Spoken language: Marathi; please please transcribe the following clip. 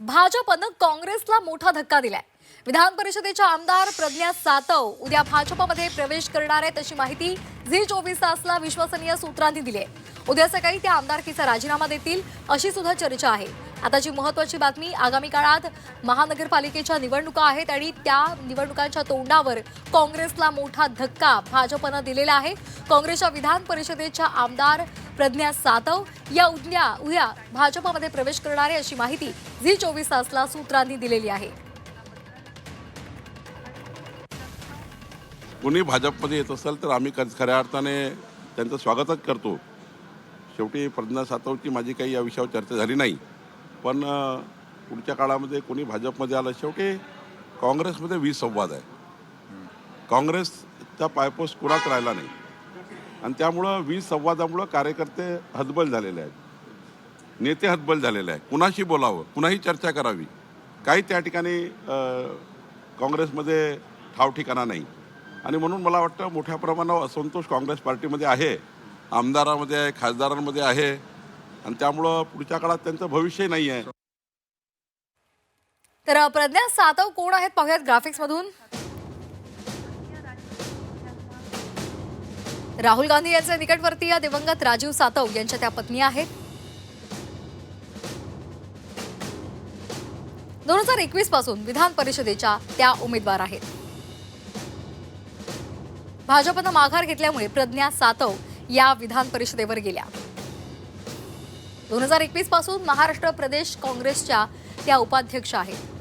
भाजपनं काँग्रेसला मोठा धक्का दिलाय। विधान परिषदेच्या आमदार प्रज्ञा सातव उद्या भाजपमध्ये प्रवेश करणार आहेत अशी माहिती झी24 तासला विश्वसनीय सूत्रांनी दिली आहे। उद्या सकाळी त्या आमदारकीचा राजीनामा देतील अशी सुद्धा चर्चा आहे। आताची महत्त्वाची बातमी, आगामी काळात महानगरपालिकेच्या निवडणुका आहेत आणि त्या निवडणुकांच्या तोंडावर काँग्रेसला मोठा धक्का भाजपनं दिलेला आहे। काँग्रेसच्या विधान परिषदेच्या आमदार प्रज्ञा सातव या उद्या भाजपमध्ये प्रवेश करणार आहे अशी माहिती झी24 तासला सूत्रांनी दिलेली आहे। कोणी भाजपमध्ये येत असेल तर आम्ही खऱ्या अर्थाने त्यांचं स्वागतच करतो। शेवटी प्रज्ञा सातवची माझी काही या विषयावर चर्चा झाली नाही, पण पुढच्या काळामध्ये कोणी भाजपमध्ये आलं, शेवटी काँग्रेसमध्ये विसंवाद आहे। काँग्रेसचा पायपोस कुणाच राहिला नाही आणि त्यामुळं विसंवादामुळं कार्यकर्ते हतबल झालेले आहेत, नेते हतबल झालेले आहेत। कुणाशी बोलावं, कुणाही चर्चा करावी, काही त्या ठिकाणी काँग्रेसमध्ये ठाव ठिकाणा नाही आणि म्हणून मला वाटतं मोठ्या प्रमाणावर असंतोष काँग्रेस पार्टीमध्ये आहे, आमदारांमध्ये आहे, खासदारांमध्ये आहे आणि त्यामुळं पुढच्या काळात त्यांचं भविष्य नाही आहे। तर प्रज्ञा सातव कोण आहेत पाहूयात ग्राफिक्स मधून। राहुल गांधी यांचे निकटवर्तीय दिवंगत राजीव सातव यांच्या त्या पत्नी आहेत। 2021 पासून विधान परिषदेच्या त्या उमेदवार आहेत। भाजपनं माघार घेतल्यामुळे प्रज्ञा सातव या विधान परिषदेवर गेल्या। 2021 पासून महाराष्ट्र प्रदेश काँग्रेसच्या त्या उपाध्यक्ष आहेत।